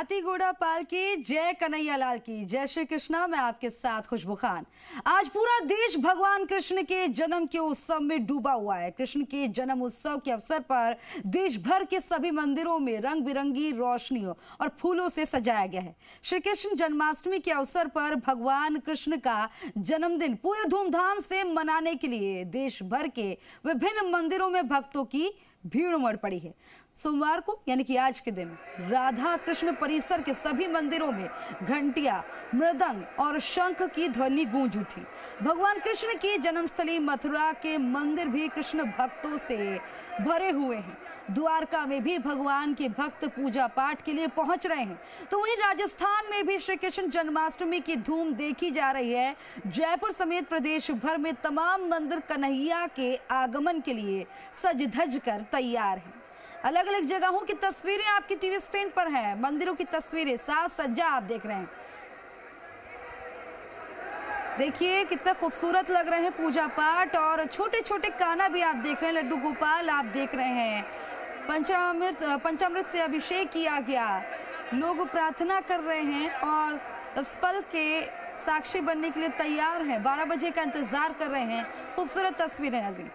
हाथीगोड़ा पाल की जय कन्हैया लाल की जय श्री कृष्णा। मैं आपके साथ खुशबू खान। आज पूरा देश भगवान कृष्ण के जन्म के उत्सव में डूबा हुआ है। कृष्ण के जन्म उत्सव के अवसर पर देश भर के सभी मंदिरों में रंग बिरंगी रोशनियों और फूलों से सजाया गया है। श्री कृष्ण जन्माष्टमी के अवसर पर भगवान कृष्ण का जन्मदिन पूरे धूमधाम से मनाने के लिए देश भर के विभिन्न मंदिरों में भक्तों की भीड़ उमड़ पड़ी है। सोमवार को यानी कि आज के दिन राधा कृष्ण परिसर के सभी मंदिरों में घंटियां, मृदंग और शंख की ध्वनि गूंज उठी। भगवान कृष्ण की जन्मस्थली मथुरा के मंदिर भी कृष्ण भक्तों से भरे हुए हैं। द्वारका में भी भगवान के भक्त पूजा पाठ के लिए पहुंच रहे हैं। तो वहीं राजस्थान में भी श्री कृष्ण जन्माष्टमी की धूम देखी जा रही है। जयपुर समेत प्रदेश भर में तमाम मंदिर कन्हैया के आगमन के लिए सज धज कर तैयार हैं। अलग अलग जगहों की तस्वीरें आपकी टीवी स्क्रीन पर हैं। मंदिरों की तस्वीरें, साज सज्जा आप देख रहे हैं। देखिए कितना खूबसूरत लग रहे हैं पूजा पाठ, और छोटे छोटे काना भी आप देख रहे हैं। लड्डू गोपाल आप देख रहे हैं। पंचामृत से अभिषेक किया गया। लोग प्रार्थना कर रहे हैं और इस पल के साक्षी बनने के लिए तैयार हैं। 12 बजे का इंतजार कर रहे हैं। खूबसूरत तस्वीरें नाज़रीन।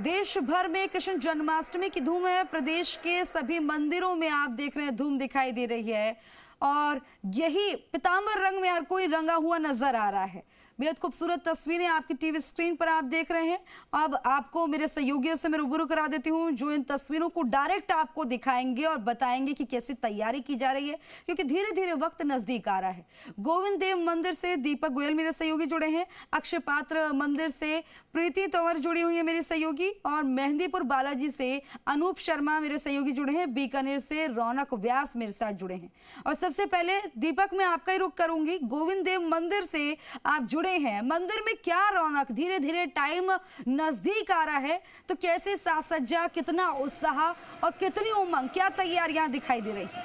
देश भर में कृष्ण जन्माष्टमी की धूम है। प्रदेश के सभी मंदिरों में आप देख रहे हैं धूम दिखाई दे रही है, और यही पीतांबर रंग में हर कोई रंगा हुआ नजर आ रहा है। बेहद खूबसूरत तस्वीरें आपकी टीवी स्क्रीन पर आप देख रहे हैं। अब आपको मेरे सहयोगियों से मैं रूबरू करा देती हूं, जो इन तस्वीरों को डायरेक्ट आपको दिखाएंगे और बताएंगे कि कैसी तैयारी की जा रही है, क्योंकि धीरे धीरे वक्त नजदीक आ रहा है। गोविंद देव मंदिर से दीपक गोयल मेरे सहयोगी जुड़े हैं। अक्षय पात्र मंदिर से प्रीति तंवर जुड़ी हुई है मेरी सहयोगी, और मेहंदीपुर बालाजी से अनूप शर्मा मेरे सहयोगी जुड़े हैं। बीकानेर से रौनक व्यास मेरे साथ जुड़े हैं। और सबसे पहले दीपक, मैं आपका ही रुख करूंगी। गोविंद देव मंदिर से आप जुड़े हैं, मंदिर में क्या रौनक, धीरे धीरे टाइम नजदीक आ रहा है, तो कैसे साज सज्जा, कितना उत्साह और कितनी उमंग, क्या तैयारियां दिखाई दे रही हैं?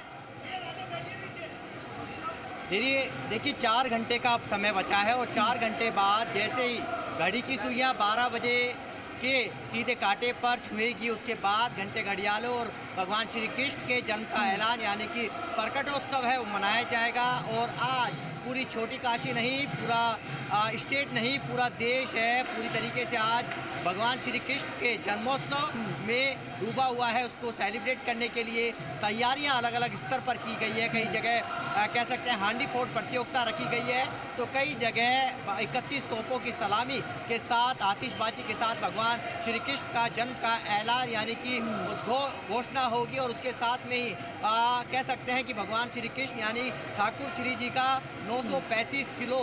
देखिए 4 घंटे का अब समय बचा है, और 4 घंटे बाद जैसे ही घड़ी की सुइयां 12 बजे के सीधे कांटे पर छुएगी, उसके बाद घंटे घड़ियालों और भगवान श्री कृष्ण के जन्म का ऐलान यानी कि प्रकटोत्सव है वो मनाया जाएगा। और आज पूरी छोटी काशी नहीं, पूरा स्टेट नहीं, पूरा देश है पूरी तरीके से आज भगवान श्री कृष्ण के जन्मोत्सव में डूबा हुआ है। उसको सेलिब्रेट करने के लिए तैयारियां अलग अलग स्तर पर की गई है। कई जगह कह सकते हैं हांडी फोड़ प्रतियोगिता रखी गई है, तो कई जगह 31 तोपों की सलामी के साथ, आतिशबाजी के साथ भगवान श्री कृष्ण का जन्म का ऐलान यानी कि घोषणा होगी। और उसके साथ में ही कह सकते हैं कि भगवान श्री कृष्ण यानी ठाकुर श्री जी का 935 किलो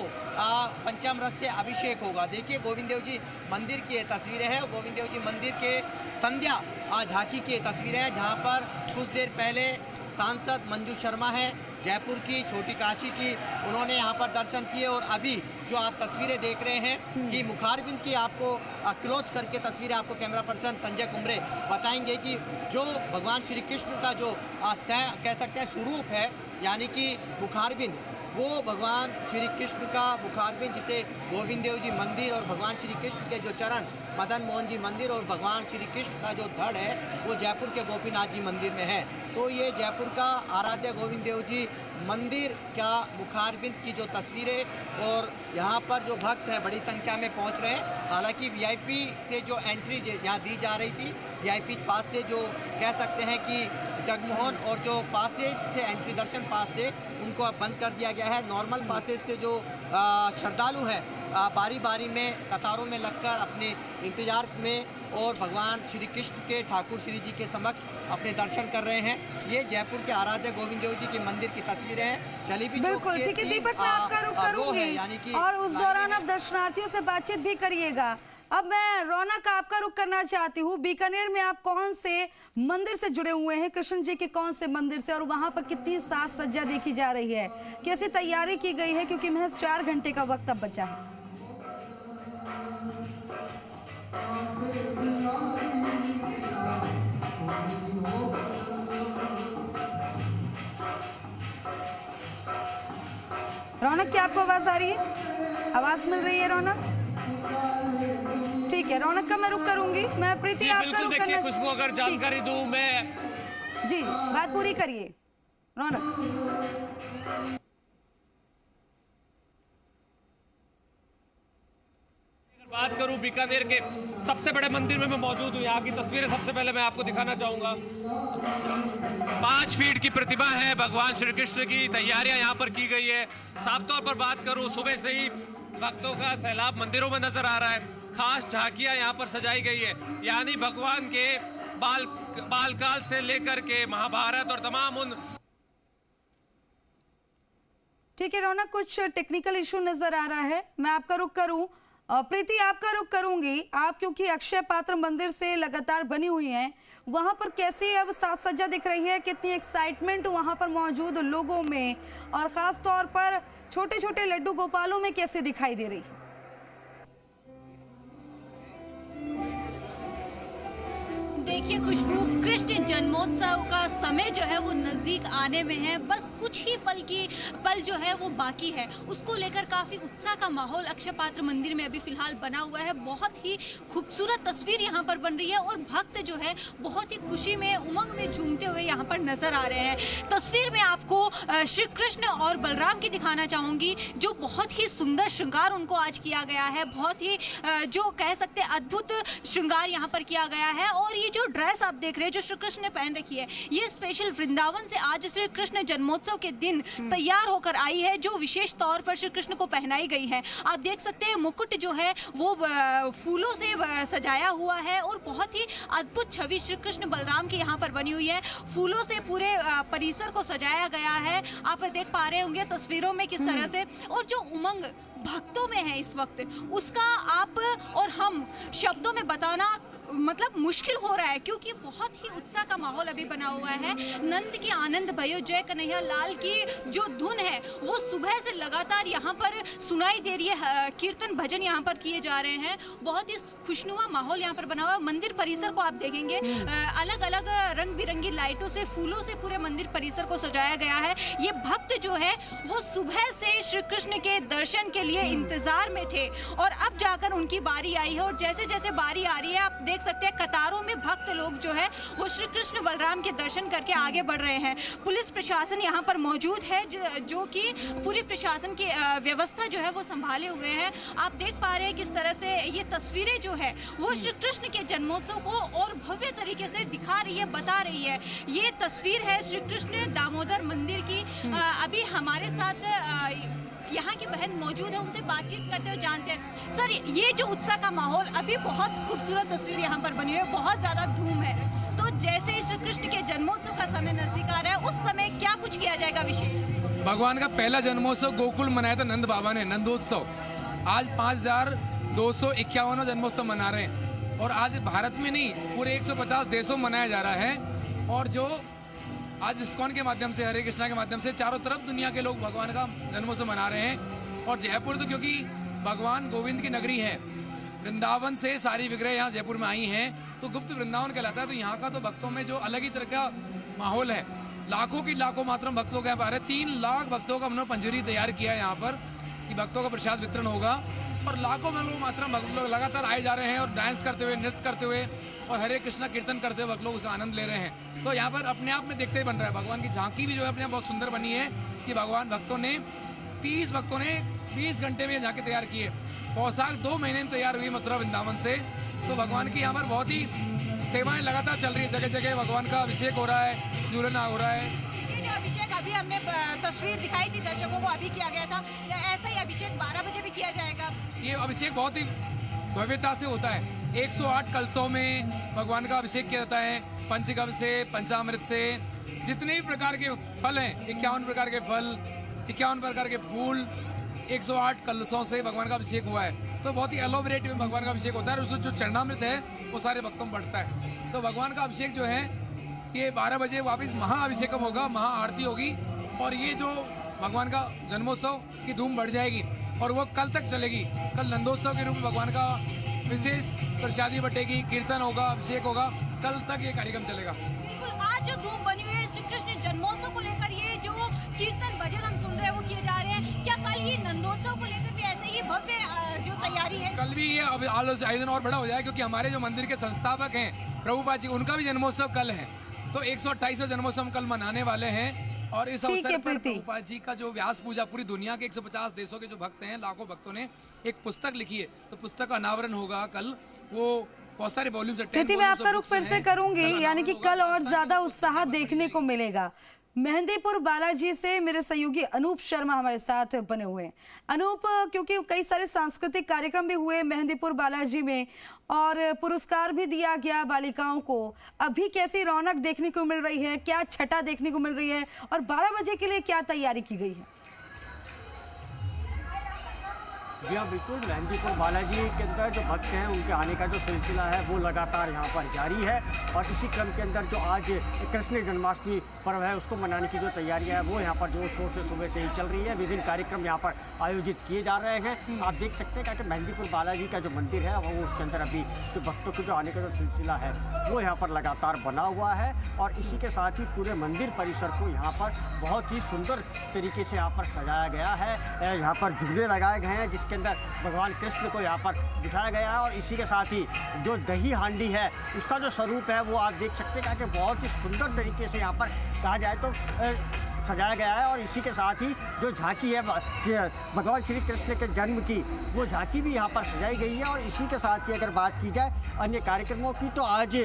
पंचामृत से अभिषेक होगा। देखिए गोविंद देव जी मंदिर की तस्वीरें हैं। गोविंद देव जी मंदिर के संध्या झांकी की तस्वीरें हैं, जहां पर कुछ देर पहले सांसद मंजू शर्मा हैं जयपुर की, छोटी काशी की, उन्होंने यहाँ पर दर्शन किए। और अभी जो आप तस्वीरें देख रहे हैं कि मुखारबिंद की आपको क्लोज करके तस्वीरें आपको कैमरा पर्सन संजय कुमरे बताएंगे कि जो भगवान श्री कृष्ण का जो कह सकते हैं स्वरूप है यानी कि मुखारबिंद, वो भगवान श्री कृष्ण का मुखारबिंद जिसे गोविंद देव जी मंदिर और भगवान श्री कृष्ण के जो चरण मदन मोहन जी मंदिर और भगवान श्री कृष्ण का जो धड़ है वो जयपुर के गोपीनाथ जी मंदिर में है। तो ये जयपुर का आराध्य गोविंद देव जी मंदिर का मुखारबिंद की जो तस्वीरें, और यहाँ पर जो भक्त हैं बड़ी संख्या में पहुँच रहे हैं। हालांकि वीआईपी से जो एंट्री यहाँ दी जा रही थी, वीआईपी पास से जो कह सकते हैं कि जगमोहन और जो पासेज से एंट्री दर्शन पास थे उनको अब बंद कर दिया गया है। नॉर्मल पासेज से जो श्रद्धालु हैं बारी बारी में कतारों में लगकर अपने इंतजार में और भगवान श्री कृष्ण के ठाकुर श्री जी के समक्ष अपने दर्शन कर रहे हैं। ये जयपुर के आराध्य गोविंद देव जी के मंदिर की तस्वीरें हैं। जलेबी बिल्कुल ठीक है दीपक, मैं आपका रुख करूंगी और उस दौरान आप दर्शनार्थियों से बातचीत भी करिएगा। अब मैं रौनक आपका रुख करना चाहती हूँ। बीकानेर में आप कौन से मंदिर से जुड़े हुए हैं, कृष्ण जी के कौन से मंदिर से, और वहां पर कितनी साज सज्जा देखी जा रही है, कैसी तैयारी की गई है, क्योंकि महज 4 घंटे का वक्त अब बचा है? रौनक, क्या आपको आवाज आ रही है? आवाज मिल रही है रौनक? ठीक है, रौनक का मैं रुख करूंगी। मैं प्रीति आपका रुख करना। खुशबू अगर जानकारी दूं मैं जी, बात पूरी करिए रौनक। बात करूं बीकानेर के सबसे बड़े मंदिर में मैं मौजूद हूं। यहाँ की तस्वीरें सबसे पहले मैं आपको दिखाना चाहूंगा। 5 फीट की प्रतिमा है भगवान श्री कृष्ण की। तैयारियां यहाँ पर की गई है। साफ तौर पर बात करूं, सुबह से ही भक्तों का सैलाब मंदिरों में नजर आ रहा है। खास झांकियां यहाँ पर सजाई गई है, यानी भगवान के बालकाल से लेकर के महाभारत और तमाम उन। ठीक है रौनक, कुछ टेक्निकल इशू नजर आ रहा है, मैं आपका रुख करूं। प्रीति, आपका रुख करूंगी। आप क्योंकि अक्षय पात्र मंदिर से लगातार बनी हुई हैं, वहां पर कैसी अब साज सज्जा दिख रही है, कितनी एक्साइटमेंट वहां पर मौजूद लोगों में और खास तौर पर छोटे छोटे लड्डू गोपालों में कैसे दिखाई दे रही है? देखिए खुशबू, कृष्ण जन्मोत्सव का समय जो है वो नज़दीक आने में है। बस कुछ ही पल जो है वो बाकी है। उसको लेकर काफ़ी उत्साह का माहौल अक्षय पात्र मंदिर में अभी फिलहाल बना हुआ है। बहुत ही खूबसूरत तस्वीर यहाँ पर बन रही है और भक्त जो है बहुत ही खुशी में, उमंग में झूमते हुए यहाँ पर नजर आ रहे हैं। तस्वीर में आपको श्री कृष्ण और बलराम की दिखाना चाहूँगी, जो बहुत ही सुंदर श्रृंगार उनको आज किया गया है। बहुत ही जो कह सकते हैं अद्भुत श्रृंगार यहाँ पर किया गया है। और ये जो ड्रेस आप देख रहे हैं जो श्री कृष्ण ने पहन रखी है, ये स्पेशल वृंदावन से आज श्री कृष्ण जन्मोत्सव के दिन तैयार होकर आई है, जो विशेष तौर पर श्री कृष्ण को पहनाई गई है। आप देख सकते हैं मुकुट जो है वो फूलों से सजाया हुआ है और बहुत ही अद्भुत छवि श्री कृष्ण बलराम की यहाँ पर बनी हुई है। फूलों से पूरे परिसर को सजाया गया है। आप देख पा रहे होंगे तस्वीरों में किस तरह से, और जो उमंग भक्तों में है इस वक्त, उसका आप और हम शब्दों में बताना मतलब मुश्किल हो रहा है, क्योंकि बहुत ही उत्साह का माहौल अभी बना हुआ है। नंद की आनंद भयो जय कन्हैया लाल की जो धुन है वो सुबह से लगातार यहाँ पर सुनाई दे रही है। कीर्तन भजन यहाँ पर किए जा रहे हैं। बहुत ही खुशनुमा माहौल यहाँ पर बना हुआ है। मंदिर परिसर को आप देखेंगे, अलग अलग रंग बिरंगी लाइटों से, फूलों से पूरे मंदिर परिसर को सजाया गया है। ये भक्त जो है वो सुबह से श्री कृष्ण के दर्शन के लिए इंतजार में थे और अब जाकर उनकी बारी आई है। और जैसे जैसे बारी आ रही है आप देख सकते हैं कतारों में भक्त लोग जो है वो श्री कृष्ण बलराम के दर्शन करके आगे बढ़ रहे हैं। पुलिस प्रशासन यहाँ पर मौजूद है, जो कि पूरी प्रशासन की व्यवस्था जो है वो संभाले हुए हैं। आप देख पा रहे हैं किस तरह से ये तस्वीरें जो है वो श्री कृष्ण के जन्मोत्सव को और भव्य तरीके से दिखा रही है, बता रही है। ये तस्वीर है श्री कृष्ण दामोदर मंदिर की। अभी हमारे साथ यहाँ की बहन मौजूद है, उनसे बातचीत करते हुए जानते हैं। सर, ये जो उत्साह का माहौल, अभी बहुत खूबसूरत तस्वीर यहाँ पर बनी हुई है, बहुत ज़्यादा धूम है, तो जैसे ही श्री कृष्ण के जन्मोत्सव का समय नजदीक आ रहा है, उस समय क्या कुछ किया जाएगा विशेष? भगवान का पहला जन्मोत्सव गोकुल मनाया था नंद बाबा ने, नंदोत्सव। आज 5251 जन्मोत्सव मना रहे हैं और आज भारत में नहीं पूरे 150 देशों में मनाया जा रहा है। और जो आज इस्कॉन के माध्यम से, हरे कृष्णा के माध्यम से चारों तरफ दुनिया के लोग भगवान का जन्मोत्सव मना रहे हैं। और जयपुर तो क्योंकि भगवान गोविंद की नगरी है, वृंदावन से सारी विग्रह यहाँ जयपुर में आई हैं, तो गुप्त वृंदावन कहलाता है। तो यहाँ का तो भक्तों में जो अलग ही तरह का माहौल है, लाखों की लाखों मात्रा भक्त लोग यहाँ पर आ रहे हैं। 3 लाख भक्तों का हमने पंजरी तैयार किया है यहाँ पर कि भक्तों का प्रसाद वितरण होगा और लाखों में लोग मात्रा भक्त लोग लगातार आए जा रहे हैं और डांस करते हुए, नृत्य करते हुए और हरे कृष्णा कीर्तन करते हुए भक्त लोग उसका आनंद ले रहे हैं। तो यहाँ पर अपने आप में देखते ही बन रहा है। भगवान की झांकी भी जो है अपने आप बहुत सुंदर बनी है कि भगवान भक्तों ने 30 भक्तों ने 20 घंटे में झांकी तैयार की है। पोशाक 2 महीने में तैयार हुई मथुरा वृंदावन से। तो भगवान की यहाँ पर बहुत ही सेवाएं लगातार चल रही है, जगह जगह भगवान का अभिषेक हो रहा है, झूलन हो रहा है। अभिषेक अभी हमने तस्वीर दिखाई थी दर्शकों को, अभी किया गया था, या ऐसा ही अभिषेक 12 बजे भी किया जाएगा? ये अभिषेक बहुत ही भव्यता से होता है। 108 कलशों में भगवान का अभिषेक किया जाता है, पंचगव्य से, पंचामृत से, जितने भी प्रकार के फल हैं, 51 प्रकार के फल, 51 प्रकार के फूल, 108 कलशों से भगवान का अभिषेक हुआ है। तो बहुत ही एलोबरेट में भगवान का अभिषेक होता है और उसमें जो चरणामृत है वो सारे भक्तों में बढ़ता है। तो भगवान का अभिषेक जो है ये 12 बजे वापस महाअभिषेकम होगा, महाआरती होगी और ये जो भगवान का जन्मोत्सव की धूम बढ़ जाएगी और वो कल तक चलेगी। कल नंदोत्सव के रूप में भगवान का विशेष प्रसादी बटेगी, कीर्तन होगा, अभिषेक होगा, कल तक ये कार्यक्रम चलेगा। बिल्कुल, आज जो धूम बनी हुई है श्री कृष्ण जन्मोत्सव को लेकर, ये जो कीर्तन भजन हम सुन रहे हैं वो किए जा रहे हैं, क्या कल ये नंदोत्सव को लेकर भी ऐसे ही भव्य जो तैयारी है? कल भी ये आयोजन और बड़ा हो जाए, क्योंकि हमारे जो मंदिर के संस्थापक हैं प्रभुपाद जी, उनका भी जन्मोत्सव कल है। तो 128वां जन्मोत्सव कल मनाने वाले हैं। और इस ठीक है, अवसर पर प्रीति। प्रभुपाद जी का जो व्यास पूजा, पूरी दुनिया के 150 देशों के जो भक्त हैं, लाखों भक्तों ने एक पुस्तक लिखी है, तो पुस्तक का अनावरण होगा कल। वो बहुत सारे वॉल्यूम्स है, 10 प्रीति, मैं volumes आपका of रुख books फिर से हैं। करूंगी, कल यानी कि अनावरण कल होगा, और राजस्थान ज्यादा की उत्साह पुस्तक देखने को मिलेगा। मेहंदीपुर बालाजी से मेरे सहयोगी अनूप शर्मा हमारे साथ बने हुए हैं। अनूप, क्योंकि कई सारे सांस्कृतिक कार्यक्रम भी हुए मेहंदीपुर बालाजी में और पुरस्कार भी दिया गया बालिकाओं को, अभी कैसी रौनक देखने को मिल रही है, क्या छटा देखने को मिल रही है और 12 बजे के लिए क्या तैयारी की गई है? जी हाँ, बिल्कुल। मेहंदीपुर बालाजी के अंदर जो भक्त हैं उनके आने का जो सिलसिला है वो लगातार यहाँ पर जारी है। और इसी क्रम के अंदर जो आज कृष्ण जन्माष्टमी पर्व है उसको मनाने की जो तैयारियां हैं वो यहाँ पर जोर शोर से सुबह से ही चल रही है। विभिन्न कार्यक्रम यहाँ पर आयोजित किए जा रहे हैं। आप देख सकते हैं कि मेहंदीपुर बालाजी का जो मंदिर है वो उसके अंदर अभी जो भक्तों के जो आने का जो सिलसिला है वो यहाँ पर लगातार बना हुआ है। और इसी के साथ ही पूरे मंदिर परिसर को यहाँ पर बहुत ही सुंदर तरीके से यहाँ पर सजाया गया है। यहाँ पर झूले लगाए गए हैं जिसके अंदर भगवान कृष्ण को यहाँ पर बिठाया गया है। और इसी के साथ ही जो दही हांडी है उसका जो स्वरूप है वो आप देख सकते हैं कि बहुत ही सुंदर तरीके से यहाँ पर कहा जाए तो सजाया गया है। और इसी के साथ ही जो झांकी है भगवान श्री कृष्ण के जन्म की, वो झांकी भी यहाँ पर सजाई गई है। और इसी के साथ ही अगर बात की जाए अन्य कार्यक्रमों की तो आज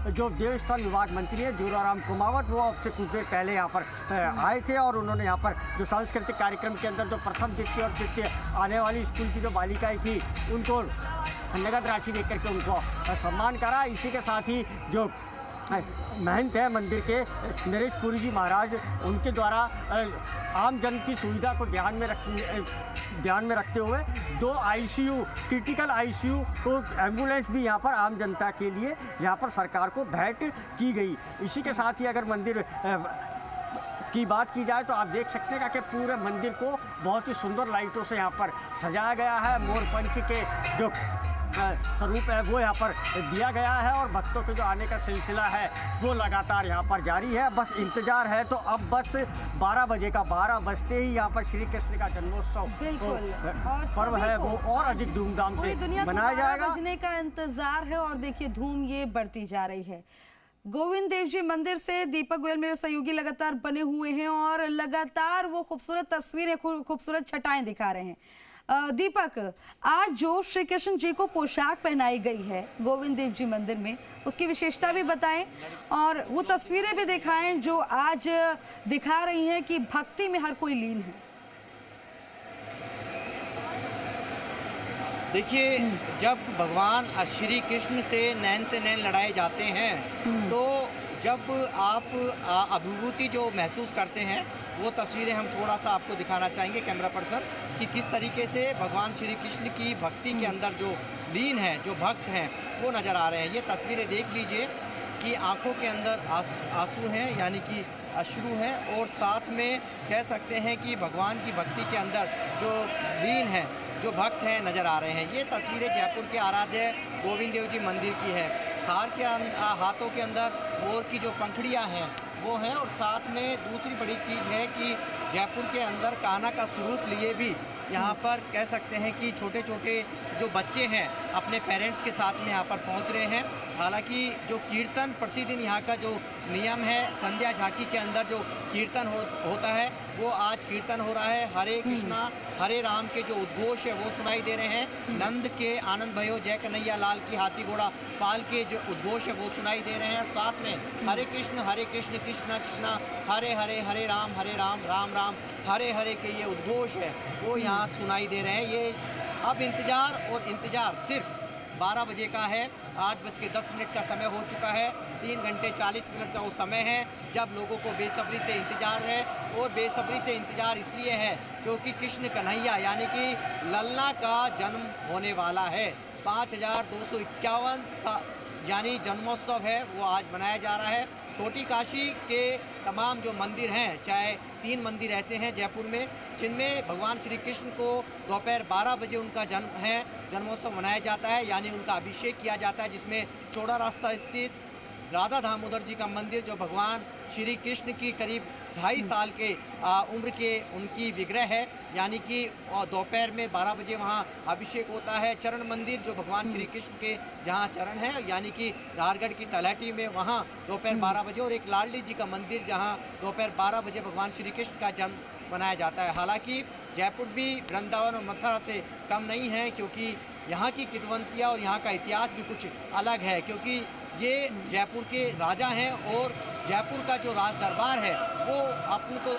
जो देवस्थान विभाग मंत्री है जोराराम कुमावत, वो अब से कुछ देर पहले यहाँ पर आए थे और उन्होंने यहाँ पर जो सांस्कृतिक कार्यक्रम के अंदर जो प्रथम, द्वितीय और तृतीय आने वाली स्कूल की जो बालिकाएँ थी उनको नगद राशि देकर के उनको सम्मान करा। इसी के साथ ही जो महंत है मंदिर के नरेश पुरी जी महाराज, उनके द्वारा आम जन की सुविधा को ध्यान में रखते हुए 2 ICU, क्रिटिकल ICU तो एम्बुलेंस भी यहाँ पर आम जनता के लिए यहाँ पर सरकार को भेंट की गई। इसी के साथ ही अगर मंदिर की बात की जाए तो आप देख सकते हैं कि पूरे मंदिर को बहुत ही सुंदर लाइटों से यहाँ पर सजाया गया है। मोर पंख के जो स्वरूप है वो यहाँ पर दिया गया है और भक्तों के जो आने का सिलसिला है वो लगातार यहाँ पर जारी है। बस इंतजार है तो अब बस 12 बजे का 12 बजते ही यहाँ पर श्री कृष्ण का जन्मोत्सव पर्व है वो और अधिक धूमधाम से मनाया जाएगा। बजने का इंतजार है और देखिए धूम ये बढ़ती जा रही है। गोविंद देव जी मंदिर से दीपक गोयल मेरे सहयोगी लगातार बने हुए हैं और लगातार वो खूबसूरत तस्वीरें, खूबसूरत छटाएं दिखा रहे हैं। दीपक, आज जो श्री कृष्ण जी को पोशाक पहनाई गई है गोविंद देव जी मंदिर में, उसकी विशेषता भी बताएं और वो तस्वीरें भी दिखाएं जो आज दिखा रही हैं कि भक्ति में हर कोई लीन है। देखिए, जब भगवान श्री कृष्ण से नैन लड़ाए जाते हैं तो जब आप अभिभूति जो महसूस करते हैं वो तस्वीरें हम थोड़ा सा आपको दिखाना चाहेंगे कैमरा पर्सन, कि किस तरीके से भगवान श्री कृष्ण की भक्ति के अंदर जो लीन है, जो भक्त हैं वो नज़र आ रहे हैं। ये तस्वीरें देख लीजिए कि आंखों के अंदर आंसू हैं, यानी कि अश्रु हैं, और साथ में कह सकते हैं कि भगवान की भक्ति के अंदर जो लीन है, जो भक्त हैं नज़र आ रहे हैं। ये तस्वीरें जयपुर के आराध्य गोविंद देव जी मंदिर की है। हार के हाथों के अंदर मोर की जो पंखुड़ियाँ हैं वो हैं, और साथ में दूसरी बड़ी चीज़ है कि जयपुर के अंदर कान्हा का स्वरूप लिए भी यहाँ पर कह सकते हैं कि छोटे छोटे जो बच्चे हैं अपने पेरेंट्स के साथ में यहाँ पर पहुँच रहे हैं। हालांकि जो कीर्तन प्रतिदिन यहाँ का जो नियम है, संध्या झांकी के अंदर जो कीर्तन होता है वो आज कीर्तन हो रहा है। हरे कृष्णा हरे राम के जो उद्घोष है वो सुनाई दे रहे हैं। नंद के आनंद भयो जय कन्हैया लाल की हाथी घोड़ा पाल के जो उद्घोष है वो सुनाई दे रहे हैं। साथ में हरे कृष्ण कृष्ण कृष्णा हरे हरे हरे राम राम राम हरे हरे के ये उद्घोष है वो यहाँ सुनाई दे रहे हैं। ये अब इंतजार सिर्फ 12 बजे का है। 8:10 का समय हो चुका है। 3 घंटे 40 मिनट का वो समय है जब लोगों को बेसब्री से इंतजार है, और बेसब्री से इंतजार इसलिए है क्योंकि कृष्ण कन्हैया यानी कि लल्ला का जन्म होने वाला है। 5251 यानी जन्मोत्सव है वो आज मनाया जा रहा है। छोटी काशी के तमाम जो मंदिर हैं, चाहे 3 मंदिर ऐसे हैं जयपुर में जिनमें भगवान श्री कृष्ण को दोपहर 12 बजे उनका जन्मोत्सव मनाया जाता है, यानी उनका अभिषेक किया जाता है, जिसमें चौड़ा रास्ता स्थित राधा दामोदर जी का मंदिर जो भगवान श्री कृष्ण की करीब 2.5 साल के उम्र के उनकी विग्रह है, यानी कि दोपहर में 12 बजे वहाँ अभिषेक होता है। चरण मंदिर जो भगवान श्री कृष्ण के जहाँ चरण है, यानी कि धारगढ़ की तलहटी में, वहाँ दोपहर 12 बजे, और एक लाडली जी का मंदिर जहाँ दोपहर 12 बजे भगवान श्री कृष्ण का जन्म मनाया जाता है। हालांकि जयपुर भी वृंदावन और मथुरा से कम नहीं है, क्योंकि यहाँ की किंवदंतियाँ और यहाँ का इतिहास भी कुछ अलग है, क्योंकि ये जयपुर के राजा हैं और जयपुर का जो राज दरबार है वो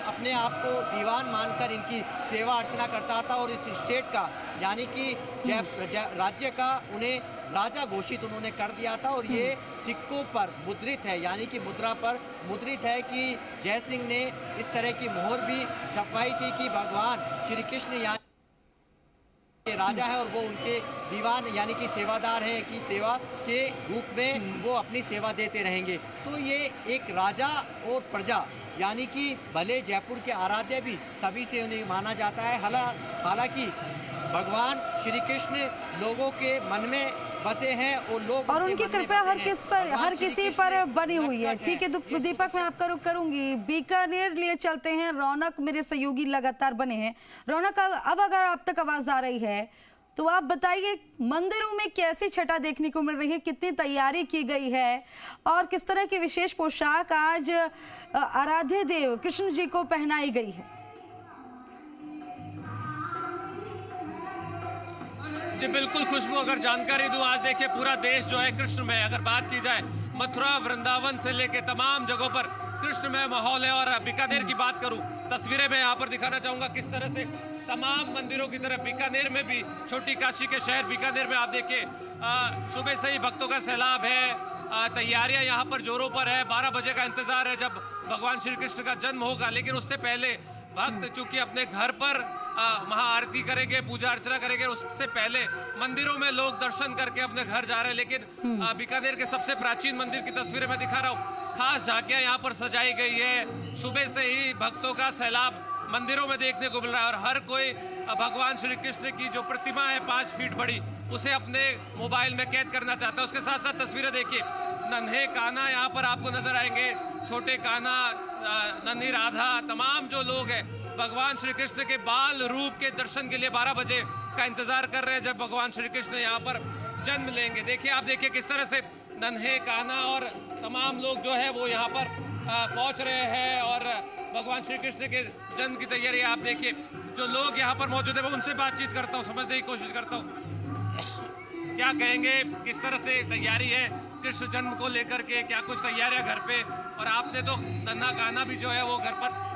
अपने आप को दीवान मानकर इनकी सेवा अर्चना करता था, और इस स्टेट का यानी कि राज्य का उन्हें राजा घोषित उन्होंने कर दिया था। और ये सिक्कों पर मुद्रित है, यानी कि मुद्रा पर मुद्रित है कि जय सिंह ने इस तरह की मोहर भी छपवाई थी कि भगवान श्री कृष्ण यानी राजा है और वो उनके दीवान यानी कि सेवादार हैं, कि सेवा के रूप में वो अपनी सेवा देते रहेंगे। तो ये एक राजा और प्रजा यानी कि भले जयपुर के आराध्य भी तभी से उन्हें माना जाता है। हालांकि भगवान श्री कृष्ण लोगों के मन में बसे हैं और लोग और उनकी कृपा हर किसी पर बनी हुई है। ठीक है दीपक, मैं आपका रुख करूंगी। बीकानेर लिए चलते हैं। रौनक मेरे सहयोगी लगातार बने हैं। रौनक, अब अगर आप तक आवाज आ रही है तो आप बताइए, मंदिरों में कैसी छटा देखने को मिल रही है, कितनी तैयारी की गई है और किस तरह की विशेष पोशाक आज आराध्य देव कृष्ण जी को पहनाई गई है? जी बिल्कुल खुशबू, अगर जानकारी दूं, आज देखिए पूरा देश जो है कृष्णमय, अगर बात की जाए मथुरा वृंदावन से लेके तमाम जगहों पर कृष्णमय माहौल है। और बीकानेर की बात करूं, तस्वीरें मैं यहाँ पर दिखाना चाहूंगा किस तरह से तमाम मंदिरों की तरह बीकानेर में भी, छोटी काशी के शहर बीकानेर में आप देखिए सुबह से ही भक्तों का सैलाब है। तैयारियां यहाँ पर जोरों पर है। 12 बजे का इंतजार है जब भगवान श्री कृष्ण का जन्म होगा, लेकिन उससे पहले भक्त चूंकि अपने घर पर महाआरती करेंगे, पूजा अर्चना करेंगे, उससे पहले मंदिरों में लोग दर्शन करके अपने घर जा रहे हैं। लेकिन बीकानेर के सबसे प्राचीन मंदिर की तस्वीरें मैं दिखा रहा हूँ। खास झांकियां यहाँ पर सजाई गई है। सुबह से ही भक्तों का सैलाब मंदिरों में देखने को मिल रहा है और हर कोई भगवान श्री कृष्ण की जो प्रतिमा है 5 फीट बड़ी, उसे अपने मोबाइल में कैद करना चाहता है। उसके साथ साथ तस्वीरें देखिए, नन्हे कान्हा यहाँ पर आपको नजर आएंगे, छोटे कान्हा, नन्ही राधा, तमाम जो लोग हैं भगवान श्री कृष्ण के बाल रूप के दर्शन के लिए 12 बजे का इंतजार कर रहे हैं जब भगवान श्री कृष्ण यहाँ पर जन्म लेंगे। देखिए, आप देखिए किस तरह से नन्हे कान्हा और तमाम लोग जो है वो यहाँ पर पहुँच रहे हैं और भगवान श्री कृष्ण के जन्म की तैयारी आप देखिए। जो लोग यहाँ पर मौजूद है मैं उनसे बातचीत करता हूँ, समझने की कोशिश करता हूँ। क्या कहेंगे, किस तरह से तैयारी है कृष्ण जन्म को लेकर के? क्या कुछ तैयारियां घर पे, और आपने तो नन्हा कान्हा भी जो है वो घर पर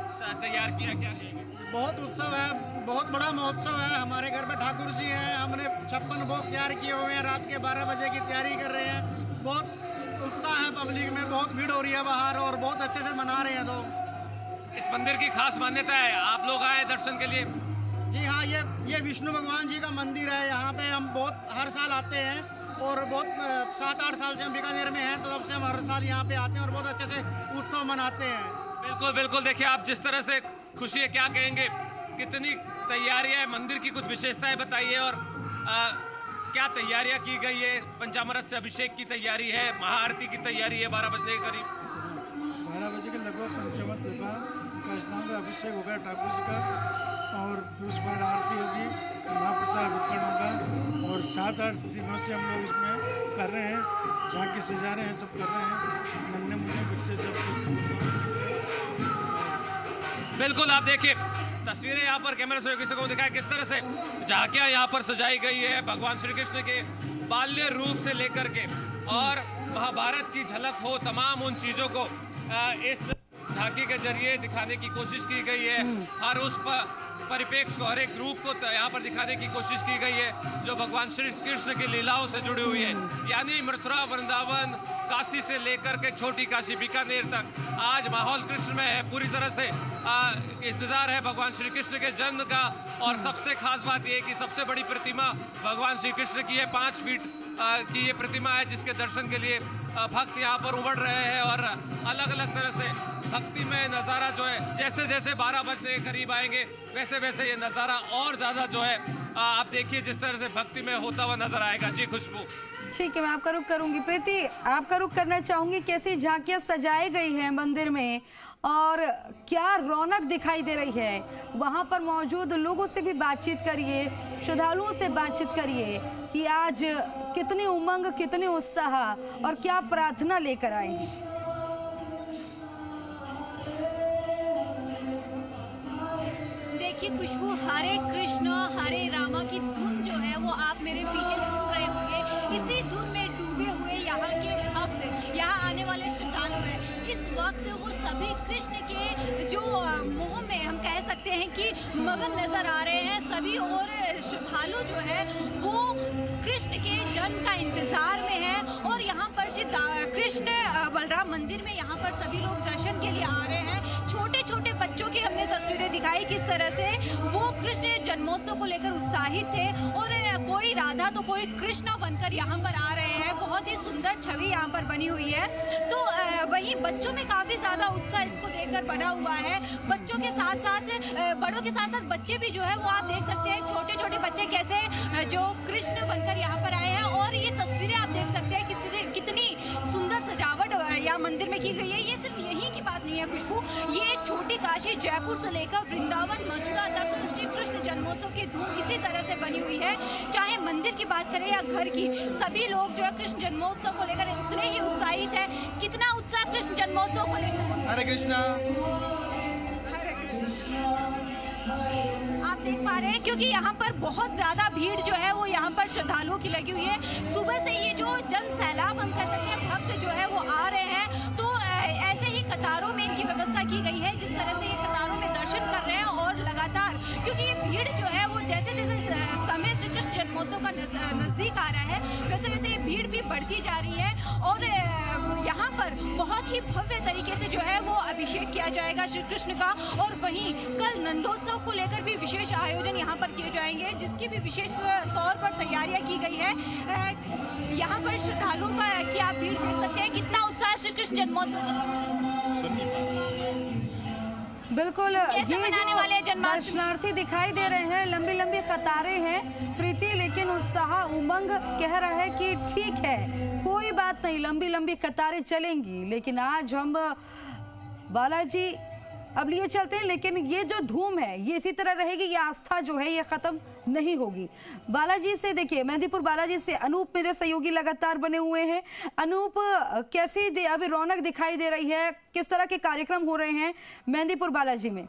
तैयार किया, क्या कहेंगे? बहुत उत्सव है, बहुत बड़ा महोत्सव है। हमारे घर में ठाकुर जी हैं, हमने 56 भोग तैयार किए हुए हैं। रात के 12 बजे की तैयारी कर रहे हैं। बहुत उत्साह है पब्लिक में, बहुत भीड़ हो रही है बाहर और बहुत अच्छे से मना रहे हैं लोग। इस मंदिर की खास मान्यता है, आप लोग आए दर्शन के लिए? जी हाँ, ये विष्णु भगवान जी का मंदिर है। यहाँ पे हम बहुत हर साल आते हैं और बहुत 7-8 साल से हम बीकानेर में हैं, तो तब से हम हर साल यहाँ पे आते हैं और बहुत अच्छे से उत्सव मनाते हैं। बिल्कुल बिल्कुल, देखिए आप जिस तरह से खुशी है, क्या कहेंगे, कितनी तैयारियां है, मंदिर की कुछ विशेषताएं बताइए और क्या तैयारियां की गई है? पंचामृत से अभिषेक की तैयारी है, महाआरती की तैयारी है 12 बजे के करीब। 12 बजे के लगभग पंचामृत का स्नान का अभिषेक होगा ठाकुर जी का, और उसके बाद आरती होगी, महाप्रसाद वितरण होगा। और 7-8 दिनों से हम लोग इसमें कर रहे हैं, झांकी सजा रहे हैं, सब कर रहे हैं, नन्हे मुन्ने बच्चे सब। बिल्कुल, आप देखिए तस्वीरें यहाँ पर कैमरे से किसी को दिखाया किस तरह से झांकियाँ यहाँ पर सजाई गई है भगवान श्री कृष्ण के बाल्य रूप से लेकर के, और महाभारत की झलक हो, तमाम उन चीजों को इस झांकी के जरिए दिखाने की कोशिश की गई है। हर उस परिप्रेक्ष्य को, हर एक रूप को यहाँ पर दिखाने की कोशिश की गई है जो भगवान श्री कृष्ण की लीलाओं से जुड़ी हुई है। यानी मथुरा वृंदावन, काशी से लेकर के छोटी काशी बीकानेर तक आज माहौल कृष्ण में है। पूरी तरह से इंतजार है भगवान श्री कृष्ण के जन्म का। और सबसे खास बात यह है कि सबसे बड़ी प्रतिमा भगवान श्री कृष्ण की है, 5 फीट की ये प्रतिमा है, जिसके दर्शन के लिए भक्त यहाँ पर उमड़ रहे हैं। और अलग अलग तरह से भक्ति में नज़ारा जो है, जैसे जैसे 12 बजने के करीब आएंगे वैसे वैसे ये नज़ारा और ज़्यादा जो है आप देखिए जिस तरह से भक्ति में होता हुआ नजर आएगा। जी खुशबू। ठीक है, मैं आपका रुख करूंगी। प्रीति, आपका रुख करना चाहूंगी, कैसी झांकियां सजाई गई हैं मंदिर में और क्या रौनक दिखाई दे रही है। वहां पर मौजूद लोगों से भी बातचीत करिए, श्रद्धालुओं से बातचीत करिए कि आज कितनी उमंग, कितनी उत्साह और क्या प्रार्थना लेकर आए हैं। देखिए खुशबू, हरे कृष्ण हरे रामा की धुन जो है वो आप मेरे पीछे सुन रहे होंगे। इसी धुन में डूबे हुए यहाँ के भक्त, यहाँ आने वाले श्रद्धालु हैं, इस वक्त वो सभी कृष्ण के जो मोह में हम कह सकते हैं कि मगन नजर आ रहे हैं सभी। और श्रद्धालु जो है वो कृष्ण के जन्म का इंतजार में है और यहाँ पर श्री कृष्ण बलराम मंदिर में यहाँ पर सभी लोग दर्शन के लिए आ रहे हैं। छोटे छोटे बच्चों की हमने तस्वीरें दिखाई किस तरह से वो कृष्ण जन्मोत्सव को लेकर उत्साहित थे और कोई राधा तो कोई कृष्ण बनकर यहाँ पर आ रहे हैं। बहुत ही सुंदर छवि यहाँ पर बनी हुई है। तो वहीं बच्चों में काफी ज्यादा उत्साह इसको देखकर बना हुआ है। बच्चों के साथ साथ बड़ों के साथ साथ बच्चे भी जो है वो आप देख सकते हैं, छोटे छोटे बच्चे कैसे जो कृष्ण बनकर यहाँ पर आए हैं। और ये तस्वीरें आप देख सकते हैं कितनी सुंदर सजावट यहाँ मंदिर में की गई है। ये सिर्फ यहीं की बात नहीं है खुशबू, ये छोटी काशी जयपुर से लेकर वृंदावन मथुरा तक श्री कृष्ण जन्मोत्सव की धूम इसी तरह से बनी हुई है। चाहे मंदिर की बात करें या घर की, सभी लोग जो है कृष्ण जन्मोत्सव को लेकर उतने ही उत्साहित है। कितना उत्साह कृष्ण जन्मोत्सव को लेकर। हरे कृष्णा। आप देख पा रहे हैं क्योंकि यहाँ पर बहुत ज्यादा भीड़ जो है वो यहाँ पर श्रद्धालुओं की लगी हुई है। सुबह से ये जो जन सैलाब हम कह सकते हैं, भक्त जो है वो आ रहे हैं। तो ऐसे ही कतारों में इनकी व्यवस्था की गई है, जिस तरह से ये कतारों में दर्शन कर रहे हैं। और लगातार क्योंकि ये भीड़ जो है वो जैसे जैसे समय श्री कृष्ण जन्मोत्सव का नजदीक आ रहा है वैसे वैसे ये भीड़ भी बढ़ती जा रही है। और यहाँ पर बहुत ही भव्य तरीके से जो है वो अभिषेक किया जाएगा श्री कृष्ण का। और वहीं कल नंदोत्सव को लेकर भी विशेष आयोजन यहाँ पर किए जाएंगे, जिसकी भी विशेष तौर पर तैयारियां की गई है। यहाँ पर श्रद्धालुओं का कि आप भीड़ देख सकते हैं कितना उत्साह श्री कृष्ण जन्मोत्सव। बिल्कुल, ये जो वाले दर्शनार्थी दिखाई दे रहे हैं, लंबी लंबी कतारें हैं प्रीति, लेकिन उत्साह उमंग कह रहा है कि ठीक है, कोई बात नहीं, लंबी लंबी कतारें चलेंगी। लेकिन आज हम बालाजी अब लिए चलते हैं, लेकिन ये जो धूम है ये इसी तरह रहेगी, ये आस्था जो है ये खत्म नहीं होगी। बालाजी से देखिए, मेहंदीपुर बालाजी से अनूप मेरे सहयोगी लगातार बने हुए हैं। अनूप, कैसी अभी रौनक दिखाई दे रही है, किस तरह के कार्यक्रम हो रहे हैं मेहंदीपुर बालाजी में?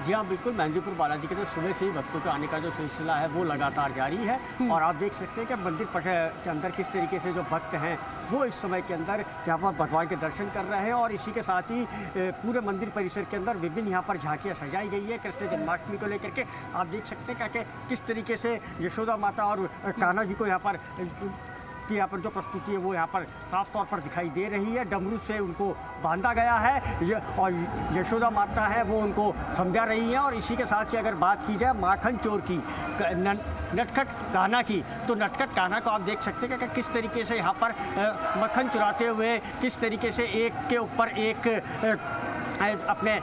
जी हाँ, बिल्कुल, मेहंदीपुर बालाजी के सुबह से ही भक्तों के आने का जो सिलसिला है वो लगातार जारी है। और आप देख सकते हैं कि मंदिर के अंदर किस तरीके से जो भक्त हैं वो इस समय के अंदर यहाँ पर भगवान के दर्शन कर रहे हैं। और इसी के साथ ही पूरे मंदिर परिसर के अंदर विभिन्न यहाँ पर झांकियाँ सजाई गई है कृष्ण जन्माष्टमी को लेकर के। आप देख सकते हैं कि किस तरीके से यशोदा माता और कान्हा जी को यहाँ पर जो प्रस्तुति है वो यहाँ पर साफ तौर पर दिखाई दे रही है। डमरू से उनको बांधा गया है और यशोदा माता है वो उनको समझा रही है। और इसी के साथ से अगर बात की जाए माखन चोर की, नटखट कान्हा की, तो नटखट कान्हा को आप देख सकते हैं कि किस तरीके से यहाँ पर मक्खन चुराते हुए किस तरीके से एक के ऊपर एक अपने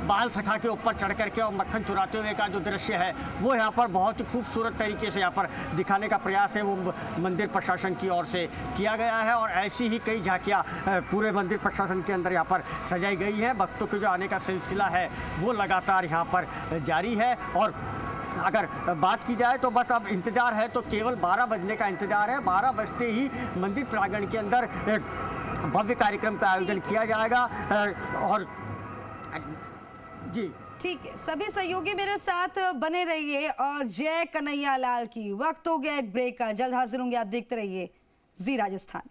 बाल सखा के ऊपर चढ़ करके और मक्खन चुराते हुए का जो दृश्य है वो यहाँ पर बहुत ही खूबसूरत तरीके से यहाँ पर दिखाने का प्रयास है वो मंदिर प्रशासन की ओर से किया गया है। और ऐसी ही कई झांकियाँ पूरे मंदिर प्रशासन के अंदर यहाँ पर सजाई गई है। भक्तों के जो आने का सिलसिला है वो लगातार यहाँ पर जारी है। और अगर बात की जाए तो बस अब इंतज़ार है तो केवल 12 बजने का इंतज़ार है। 12 बजते ही मंदिर प्रांगण के अंदर भव्य कार्यक्रम का आयोजन किया जाएगा। और जी ठीक है, सभी सहयोगी मेरे साथ बने रहिए और जय कन्हैया लाल की। वक्त हो गया एक ब्रेक का, जल्द हाजिर होंगे, आप देखते रहिए जी राजस्थान।